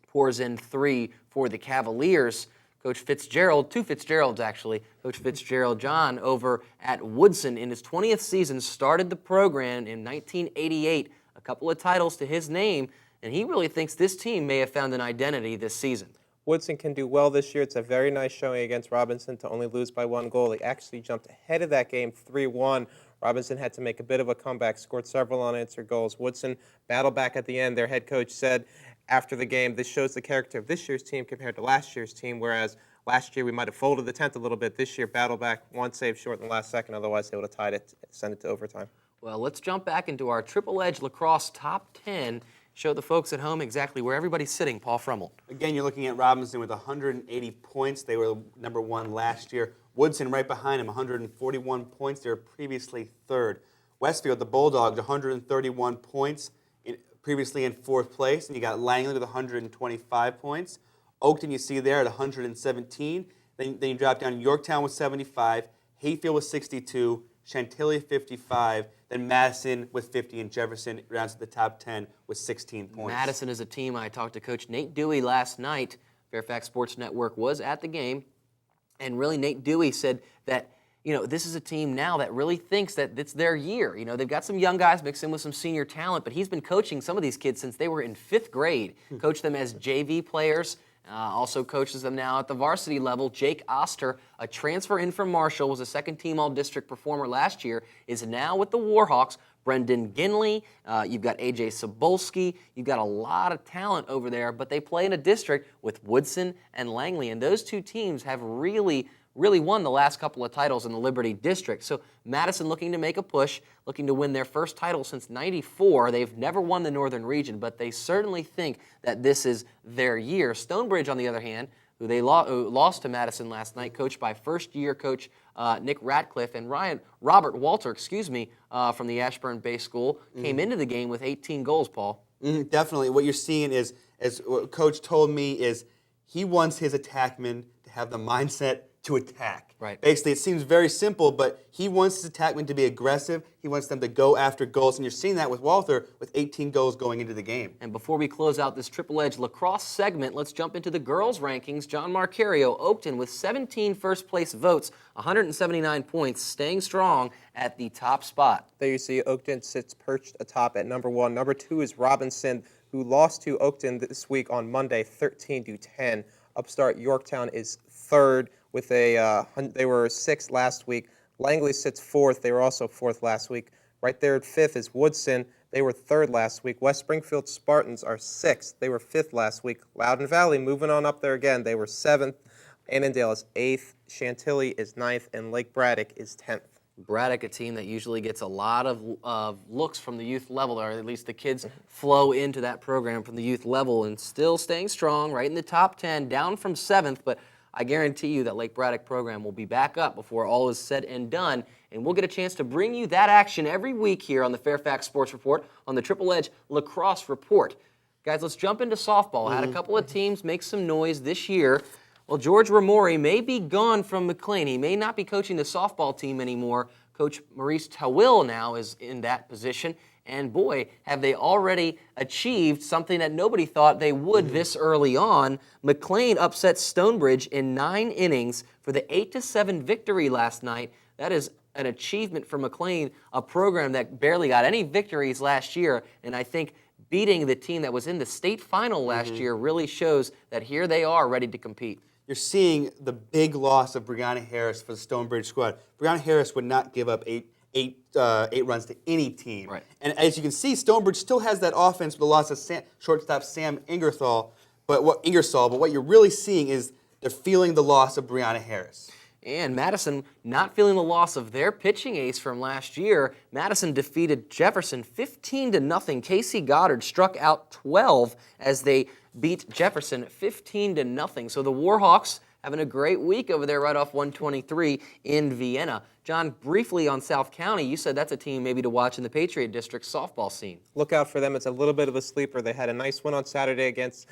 pours in 3 for the Cavaliers. Coach Fitzgerald, 2 Fitzgeralds actually, Coach Fitzgerald John over at Woodson in his 20th season started the program in 1988, a couple of titles to his name, and he really thinks this team may have found an identity this season. Woodson can do well this year. It's a very nice showing against Robinson to only lose by 1 goal. They actually jumped ahead of that game 3-1. Robinson had to make a bit of a comeback, scored several unanswered goals. Woodson battled back at the end. Their head coach said after the game, this shows the character of this year's team compared to last year's team, whereas last year we might have folded the tent a little bit. This year, battled back, 1 save short in the last second. Otherwise, they would have tied it, sent it to overtime. Well, let's jump back into our Triple Edge Lacrosse Top 10. Show the folks at home exactly where everybody's sitting. Paul Frummel. Again, you're looking at Robinson with 180 points. They were number 1 last year. Woodson right behind him, 141 points. They were previously 3rd. Westfield, the Bulldogs, 131 points, previously in 4th place. And you got Langley with 125 points. Oakton, you see there at 117. Then you drop down Yorktown with 75, Hayfield with 62, Chantilly 55, then Madison with 50, and Jefferson rounds to the top 10 with 16 points. Madison is a team. I talked to Coach Nate Dewey last night. Fairfax Sports Network was at the game, and really Nate Dewey said that, you know, this is a team now that really thinks that it's their year. You know, they've got some young guys mixed in with some senior talent, but he's been coaching some of these kids since they were in 5th grade. Coached them as JV players. Also coaches them now at the varsity level. Jake Oster, a transfer in from Marshall, was a second-team All-District performer last year, is now with the Warhawks. Brendan Ginley, you've got A.J. Sobolski. You've got a lot of talent over there, but they play in a district with Woodson and Langley, and those 2 teams have really won the last couple of titles in the Liberty District. So Madison looking to make a push, looking to win their first title since '94. They've never won the Northern Region, but they certainly think that this is their year. Stonebridge, on the other hand, who they lost to Madison last night, coached by first-year coach Nick Ratcliffe and Robert Walter, from the Ashburn Bay School, came into the game with 18 goals, Paul. Definitely. What you're seeing is, as what Coach told me, is he wants his attackmen to have the mindset to attack. Right. Basically, it seems very simple, but he wants his attackmen to be aggressive. He wants them to go after goals, and you're seeing that with Walther with 18 goals going into the game. And before we close out this Triple Edge Lacrosse segment, let's jump into the girls' rankings. John Marcario, Oakton, with 17 first-place votes, 179 points, staying strong at the top spot. There you see Oakton sits perched atop at number 1. Number 2 is Robinson, who lost to Oakton this week on Monday, 13-10. Upstart Yorktown is 3rd. They were 6th last week. Langley sits 4th. They were also 4th last week. Right there at 5th is Woodson. They were 3rd last week. West Springfield Spartans are 6th. They were 5th last week. Loudon Valley moving on up there again. They were 7th. Annandale is 8th. Chantilly is 9th. And Lake Braddock is 10th. Braddock, a team that usually gets a lot of looks from the youth level, or at least the kids flow into that program from the youth level, and still staying strong, right in the top 10, down from 7th, but I guarantee you that Lake Braddock program will be back up before all is said and done, and we'll get a chance to bring you that action every week here on the Fairfax Sports Report, on the Triple Edge Lacrosse Report. Guys, let's jump into softball. Had a couple of teams make some noise this year. Well, George Ramori may be gone from McLean. He may not be coaching the softball team anymore. Coach Maurice Tawil now is in that position. And boy, have they already achieved something that nobody thought they would this early on. McLean upset Stonebridge in 9 innings for the 8-7 victory last night. That is an achievement for McLean, a program that barely got any victories last year. And I think beating the team that was in the state final last year really shows that here they are ready to compete. You're seeing the big loss of Brianna Harris for the Stonebridge squad. Brianna Harris would not give up eight runs to any team. Right. And as you can see, Stonebridge still has that offense with the loss of shortstop Sam Ingersoll. But what you're really seeing is they're feeling the loss of Brianna Harris. And Madison not feeling the loss of their pitching ace from last year. Madison defeated Jefferson 15-0. Casey Goddard struck out 12 as they beat Jefferson 15-0. So the Warhawks having a great week over there right off 123 in Vienna. John, briefly on South County, you said that's a team maybe to watch in the Patriot District softball scene. Look out for them. It's a little bit of a sleeper. They had a nice win on Saturday against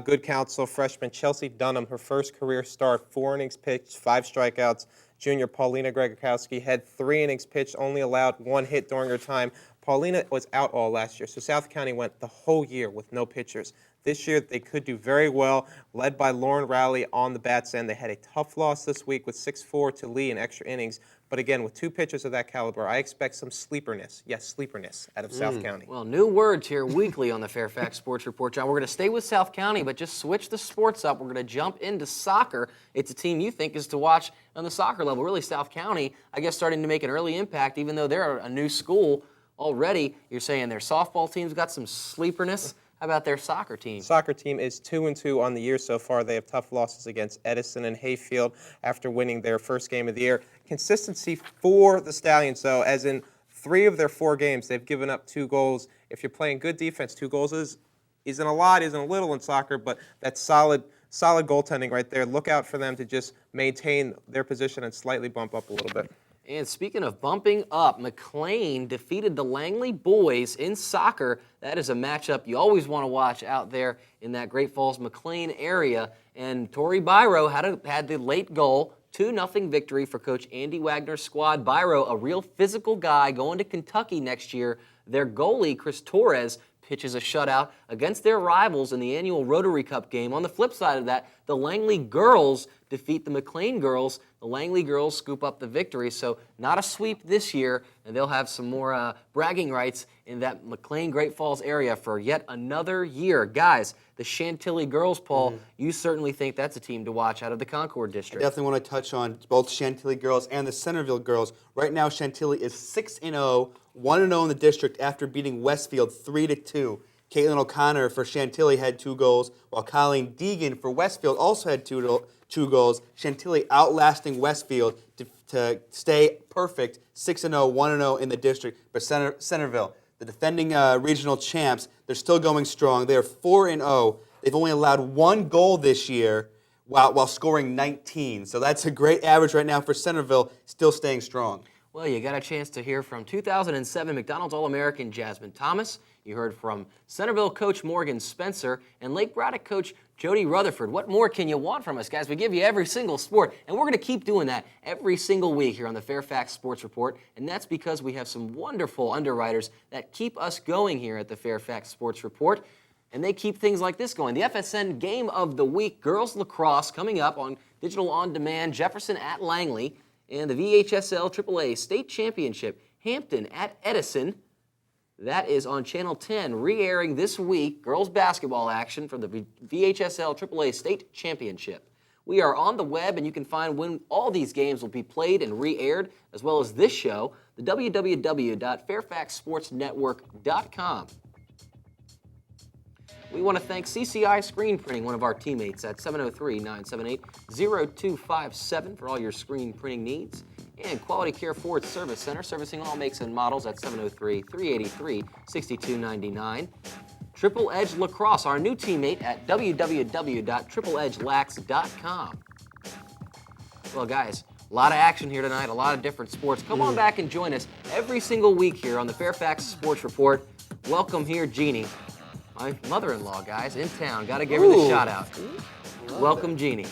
good counsel freshman Chelsea Dunham, her first career start, 4 innings pitched, 5 strikeouts. Junior Paulina Gregorkowski had 3 innings pitched, only allowed 1 hit during her time. Paulina was out all last year, so South County went the whole year with no pitchers. This year, they could do very well, led by Lauren Rowley on the bats end. They had a tough loss this week with 6-4 to Lee in extra innings. But again, with 2 pitchers of that caliber, I expect some sleeperness. Yes, sleeperness out of South County. Well, new words here weekly on the Fairfax Sports Report, John. We're going to stay with South County, but just switch the sports up. We're going to jump into soccer. It's a team you think is to watch on the soccer level. Really, South County, I guess, starting to make an early impact, even though they're a new school already. You're saying their softball team's got some sleeperness. How about their soccer team? Soccer team is 2-2 on the year so far. They have tough losses against Edison and Hayfield after winning their first game of the year. Consistency for the Stallions, though, as in 3 of their 4 games, they've given up 2 goals. If you're playing good defense, 2 goals isn't a lot, isn't a little in soccer, but that's solid goaltending right there. Look out for them to just maintain their position and slightly bump up a little bit. And speaking of bumping up, McLean defeated the Langley boys in soccer. That is a matchup you always want to watch out there in that Great Falls, McLean area. And Tori Byro had the late goal, 2-0 victory for Coach Andy Wagner's squad. Byro, a real physical guy, going to Kentucky next year. Their goalie, Chris Torres, pitches a shutout against their rivals in the annual Rotary Cup game. On the flip side of that, the Langley girls defeat the McLean girls. The Langley girls scoop up the victory, so not a sweep this year, and they'll have some more bragging rights in that McLean Great Falls area for yet another year. Guys, the Chantilly girls, Paul, you certainly think that's a team to watch out of the Concord I district. definitely want to touch on both Chantilly girls and the Centerville girls. Right now, Chantilly is 6-0, 1-0 in the district after beating Westfield 3-2. Caitlin O'Connor for Chantilly had 2 goals, while Colleen Deegan for Westfield also had 2 goals. Chantilly outlasting Westfield to stay perfect, 6-0, 1-0 in the district. But Centerville, the defending regional champs, they're still going strong. They're 4-0. They've only allowed 1 goal this year while scoring 19. So that's a great average right now for Centerville, still staying strong. Well, you got a chance to hear from 2007 McDonald's All-American Jasmine Thomas. You heard from Centerville coach Morgan Spencer and Lake Braddock coach Jody Rutherford. What more can you want from us, guys? We give you every single sport, and we're going to keep doing that every single week here on the Fairfax Sports Report, and that's because we have some wonderful underwriters that keep us going here at the Fairfax Sports Report, and they keep things like this going. The FSN Game of the Week, girls lacrosse, coming up on Digital On Demand, Jefferson at Langley, and the VHSL AAA State Championship, Hampton at Edison. That is on Channel 10, re-airing this week, girls basketball action from the VHSL AAA State Championship. We are on the web, and you can find when all these games will be played and re-aired, as well as this show, the www.fairfaxsportsnetwork.com. We want to thank CCI Screen Printing, one of our teammates at 703-978-0257 for all your screen printing needs. And Quality Care Ford Service Center, servicing all makes and models at 703-383-6299. Triple Edge Lacrosse, our new teammate at www.tripleedgelax.com. Well, guys, a lot of action here tonight, a lot of different sports. Come on back and join us every single week here on the Fairfax Sports Report. Welcome here, Jeannie. My mother-in-law, guys, in town. Got to give her the shout out. Welcome, Jeannie.